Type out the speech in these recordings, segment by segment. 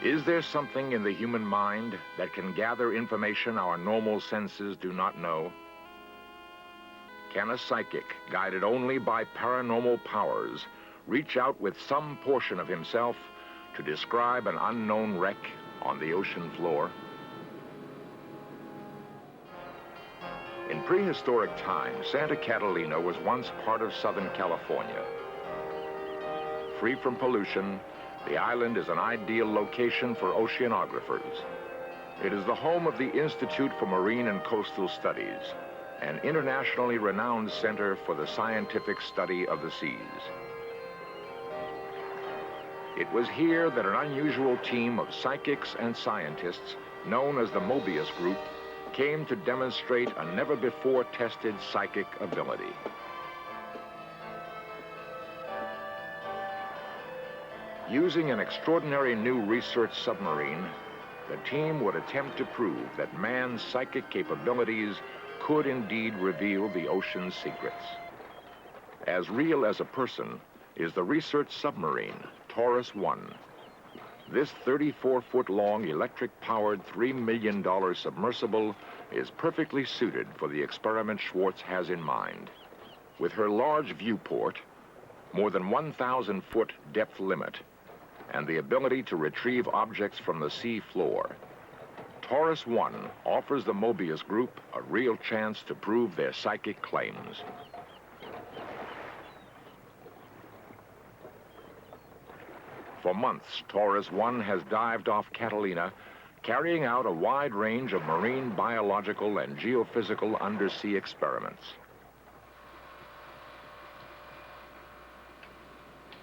Is there something in the human mind that can gather information our normal senses do not know? Can a psychic, guided only by paranormal powers, reach out with some portion of himself to describe an unknown wreck on the ocean floor? In prehistoric times, Santa Catalina was once part of Southern California. Free from pollution, the island is an ideal location for oceanographers. It is the home of the Institute for Marine and Coastal Studies, an internationally renowned center for the scientific study of the seas. It was here that an unusual team of psychics and scientists, known as the Mobius Group, came to demonstrate a never-before-tested psychic ability. Using an extraordinary new research submarine, the team would attempt to prove that man's psychic capabilities could indeed reveal the ocean's secrets. As real as a person is the research submarine, Taurus 1. This 34-foot-long electric-powered $3 million submersible is perfectly suited for the experiment Schwartz has in mind. With her large viewport, more than 1,000-foot depth limit, and the ability to retrieve objects from the sea floor, Taurus 1 offers the Mobius Group a real chance to prove their psychic claims. For months, Taurus 1 has dived off Catalina, carrying out a wide range of marine biological and geophysical undersea experiments.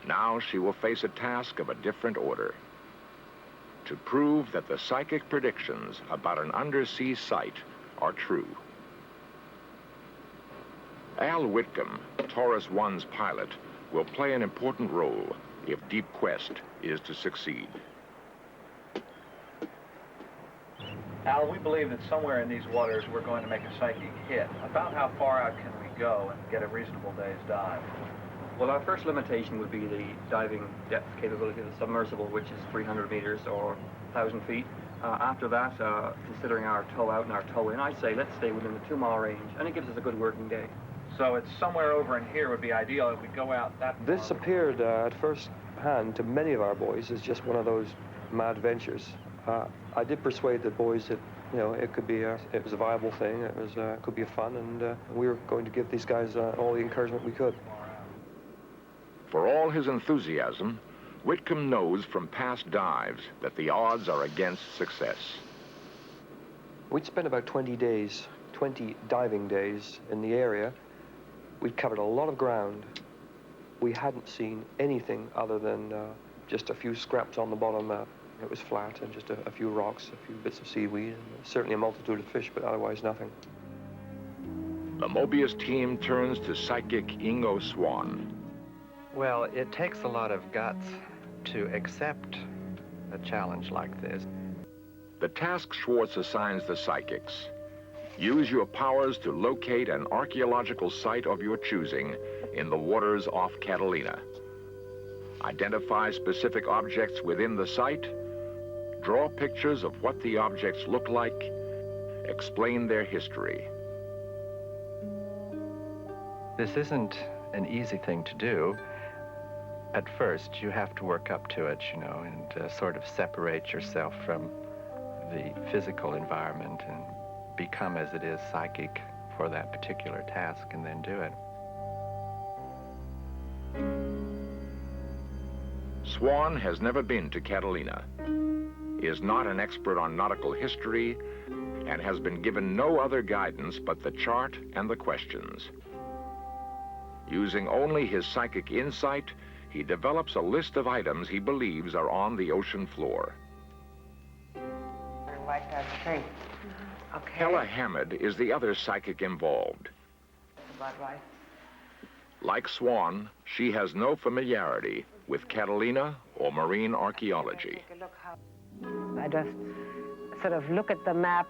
Now she will face a task of a different order: to prove that the psychic predictions about an undersea site are true. Al Whitcomb, Taurus 1's pilot, will play an important role if Deep Quest is to succeed. Al, we believe that somewhere in these waters we're going to make a psychic hit. About how far out can we go and get a reasonable day's dive? Well, our first limitation would be the diving depth capability of the submersible, which is 300 meters or 1,000 feet. After that, considering our tow out and our tow in, I'd say let's stay within the 2-mile range, and it gives us a good working day. So it's somewhere over in here would be ideal if we go out that far. This appeared at first hand to many of our boys as just one of those mad ventures. I did persuade the boys that, you know, it was a viable thing, it could be fun, and we were going to give these guys all the encouragement we could. For all his enthusiasm, Whitcomb knows from past dives that the odds are against success. We'd spent about 20 diving days in the area. We'd covered a lot of ground. We hadn't seen anything other than just a few scraps on the bottom. It was flat and just a few rocks, a few bits of seaweed, and certainly a multitude of fish, but otherwise nothing. The Mobius team turns to psychic Ingo Swan. Well, it takes a lot of guts to accept a challenge like this. The task Schwartz assigns the psychics: use your powers to locate an archaeological site of your choosing in the waters off Catalina. Identify specific objects within the site, draw pictures of what the objects look like, explain their history. This isn't an easy thing to do. At first, you have to work up to it, you know, and sort of separate yourself from the physical environment and become, as it is, psychic for that particular task, and then do it. Swan has never been to Catalina, is not an expert on nautical history, and has been given no other guidance but the chart and the questions. Using only his psychic insight, he develops a list of items he believes are on the ocean floor. Like that thing. Okay. Hella Hammond is the other psychic involved. That's about right. Like Swan, she has no familiarity with Catalina or marine archaeology. I just sort of look at the map,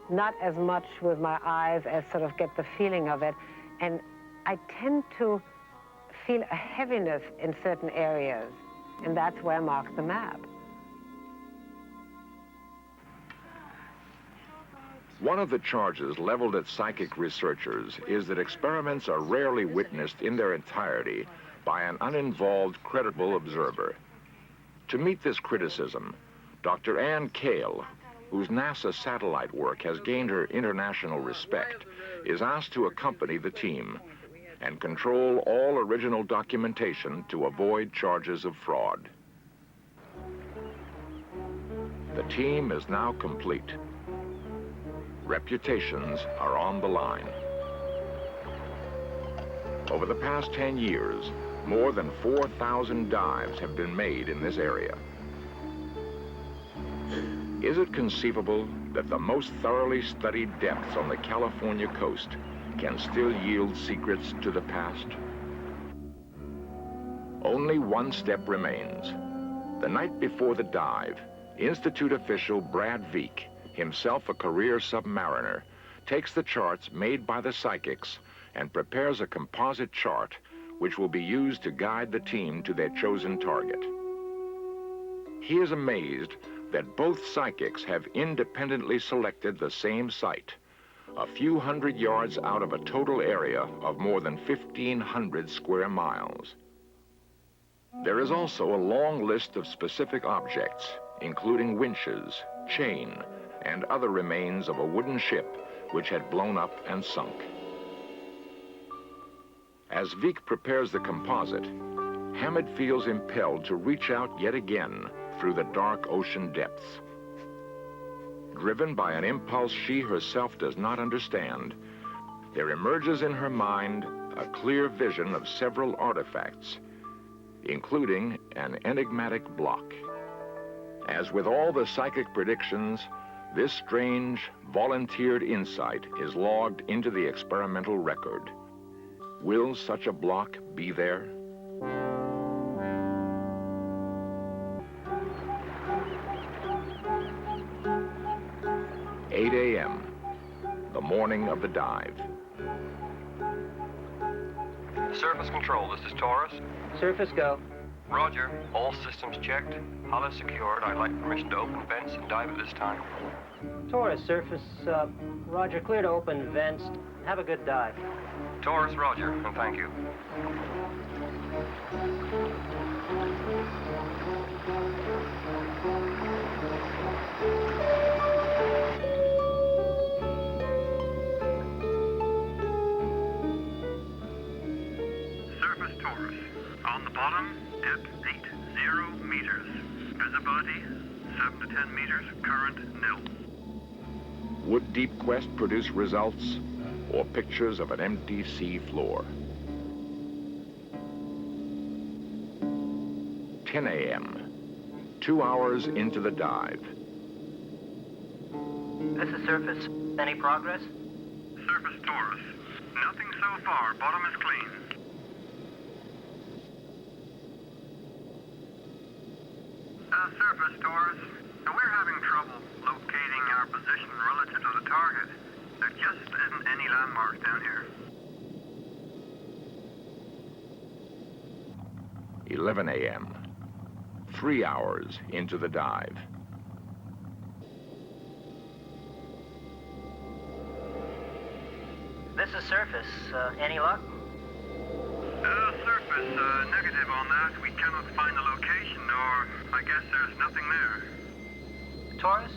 not as much with my eyes as sort of get the feeling of it, and I tend to feel a heaviness in certain areas, and that's where I mark the map. One of the charges leveled at psychic researchers is that experiments are rarely witnessed in their entirety by an uninvolved, credible observer. To meet this criticism, Dr. Ann Cale, whose NASA satellite work has gained her international respect, is asked to accompany the team and control all original documentation to avoid charges of fraud. The team is now complete. Reputations are on the line. Over the past 10 years, more than 4,000 dives have been made in this area. Is it conceivable that the most thoroughly studied depths on the California coast can still yield secrets to the past? Only one step remains. The night before the dive, Institute official Brad Veek, himself a career submariner, takes the charts made by the psychics and prepares a composite chart which will be used to guide the team to their chosen target. He is amazed that both psychics have independently selected the same site, a few hundred yards out of a total area of more than 1,500 square miles. There is also a long list of specific objects, including winches, chain, and other remains of a wooden ship which had blown up and sunk. As Veek prepares the composite, Hammond feels impelled to reach out yet again through the dark ocean depths. Driven by an impulse she herself does not understand, there emerges in her mind a clear vision of several artifacts, including an enigmatic block. As with all the psychic predictions, this strange, volunteered insight is logged into the experimental record. Will such a block be there? "8 a.m., the morning of the dive. Surface control, this is Taurus. Surface go. Roger, all systems checked. Hull is secured. I'd like permission to open vents and dive at this time. Taurus, surface, Roger, clear to open vents. Have a good dive. Taurus, Roger, and thank you. Surface Taurus. On the bottom, depth 80 meters. Visibility 7 to 10 meters. Current nil. Would Deep Quest produce results or pictures of an empty sea floor? 10 a.m., 2 hours into the dive. This is Surface. Any progress? Surface Taurus. Nothing so far. Bottom is clean. Surface Taurus. We're having trouble locating our position relative to the target. There just isn't any landmarks down here. 11 a.m., 3 hours into the dive. This is Surface. Any luck? Surface, negative on that. We cannot find the location, or I guess there's nothing there. Taurus,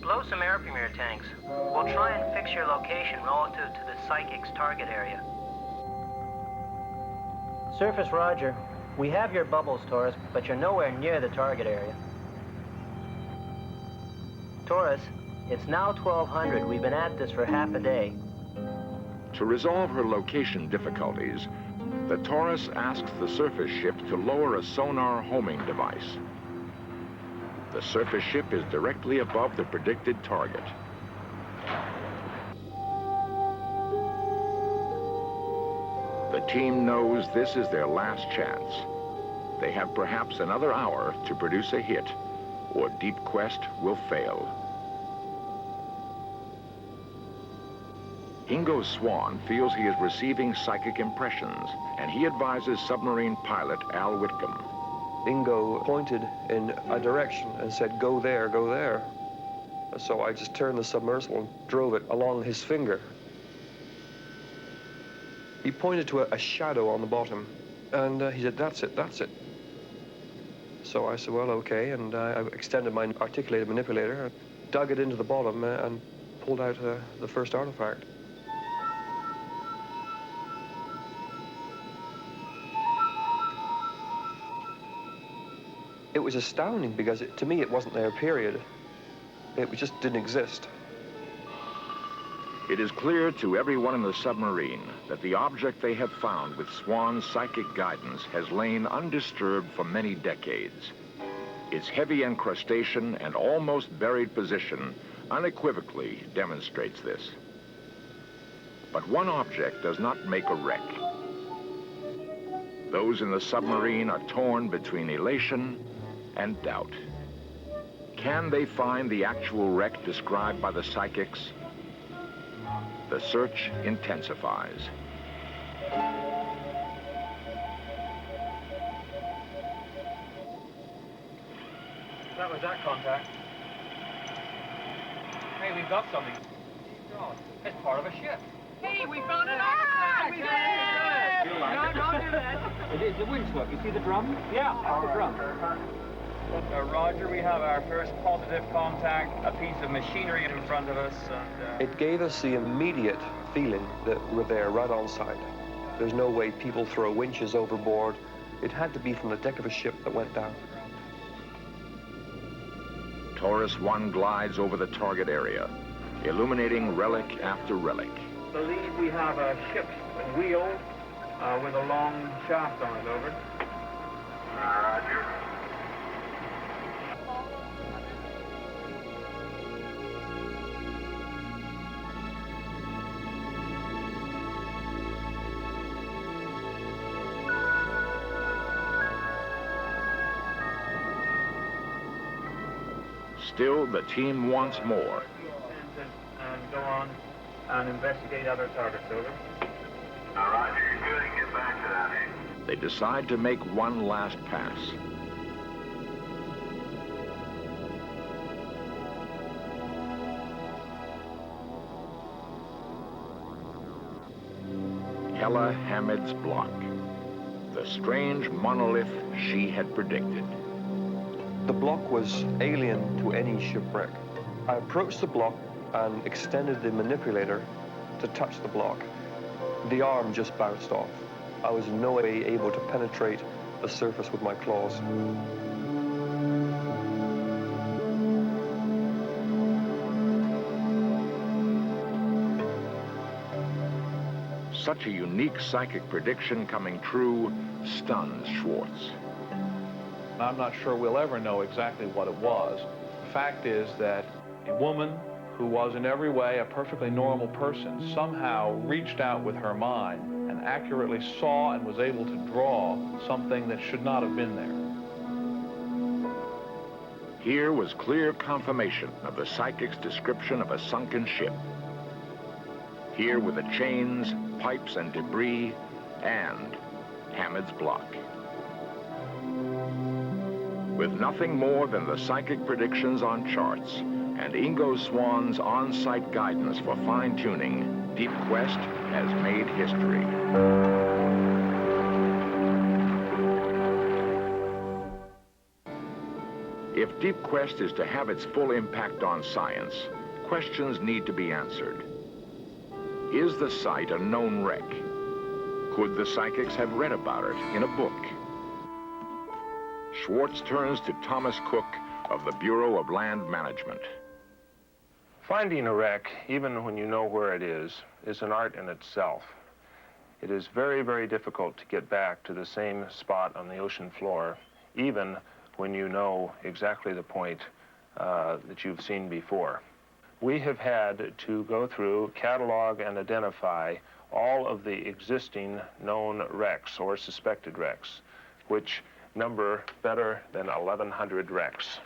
blow some air premier tanks. We'll try and fix your location relative to the psychic's target area. Surface, Roger. We have your bubbles, Taurus, but you're nowhere near the target area. Taurus, it's now 1200. We've been at this for half a day. To resolve her location difficulties, the Taurus asks the surface ship to lower a sonar homing device. The surface ship is directly above the predicted target. The team knows this is their last chance. They have perhaps another hour to produce a hit, or Deep Quest will fail. Ingo Swan feels he is receiving psychic impressions, and he advises submarine pilot Al Whitcomb. Ingo pointed in a direction and said, "Go there, go there." So I just turned the submersible and drove it along his finger. He pointed to a shadow on the bottom, and he said, "That's it, that's it." So I said, "Well, okay," and I extended my articulated manipulator, dug it into the bottom, and pulled out the first artifact. It was astounding because, to me, it wasn't there, period. It just didn't exist. It is clear to everyone in the submarine that the object they have found with Swan's psychic guidance has lain undisturbed for many decades. Its heavy incrustation and almost buried position unequivocally demonstrates this. But one object does not make a wreck. Those in the submarine are torn between elation and doubt. Can they find the actual wreck described by the psychics? The search intensifies. That was that contact. Hey, we've got something. God, it's part of a ship. Hey, we found an artifact! We did it! No, don't do that. It is the windswept. You see the drum? Yeah, that's the drum. Roger, we have our first positive contact, a piece of machinery in front of us, and... It gave us the immediate feeling that we're there right on site. There's no way people throw winches overboard. It had to be from the deck of a ship that went down. Taurus 1 glides over the target area, illuminating relic after relic. I believe we have a ship's wheel with a long shaft on it, over. Roger. Still, the team wants more. And go on and investigate other targets, over. Roger, you're good. Get back to that. They decide to make one last pass. Hella Hamid's block, the strange monolith she had predicted. The block was alien to any shipwreck. I approached the block and extended the manipulator to touch the block. The arm just bounced off. I was in no way able to penetrate the surface with my claws. Such a unique psychic prediction coming true stuns Schwartz. I'm not sure we'll ever know exactly what it was. The fact is that a woman who was in every way a perfectly normal person somehow reached out with her mind and accurately saw and was able to draw something that should not have been there. Here was clear confirmation of the psychic's description of a sunken ship. Here were the chains, pipes, and debris, and Hamid's block. With nothing more than the psychic predictions on charts and Ingo Swan's on-site guidance for fine-tuning, Deep Quest has made history. If Deep Quest is to have its full impact on science, questions need to be answered. Is the site a known wreck? Could the psychics have read about it in a book? Schwartz turns to Thomas Cook of the Bureau of Land Management. Finding a wreck, even when you know where it is an art in itself. It is very, very difficult to get back to the same spot on the ocean floor, even when you know exactly the point that you've seen before. We have had to go through, catalog, and identify all of the existing known wrecks or suspected wrecks, which number better than 1,100 wrecks.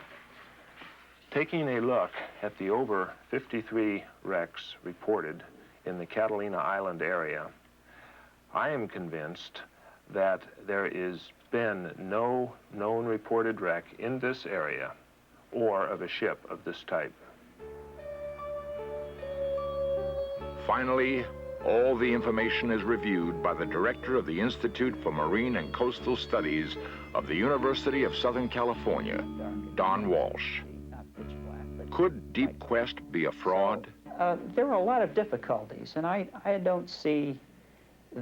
Taking a look at the over 53 wrecks reported in the Catalina Island area, I am convinced that there has been no known reported wreck in this area or of a ship of this type. Finally, all the information is reviewed by the director of the Institute for Marine and Coastal Studies of the University of Southern California, Don Walsh. Could Deep Quest be a fraud? There are a lot of difficulties, and I don't see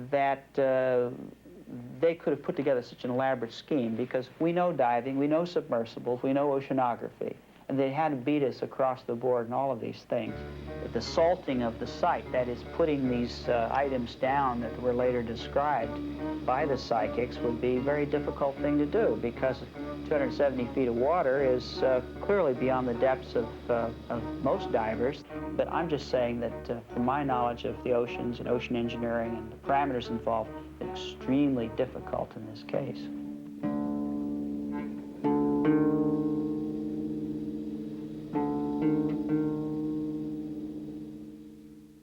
that they could have put together such an elaborate scheme, because we know diving, we know submersibles, we know oceanography, and they had to beat us across the board in all of these things. But the salting of the site, that is putting these items down that were later described by the psychics, would be a very difficult thing to do, because 270 feet of water is clearly beyond the depths of most divers. But I'm just saying that from my knowledge of the oceans and ocean engineering and the parameters involved, it's extremely difficult in this case.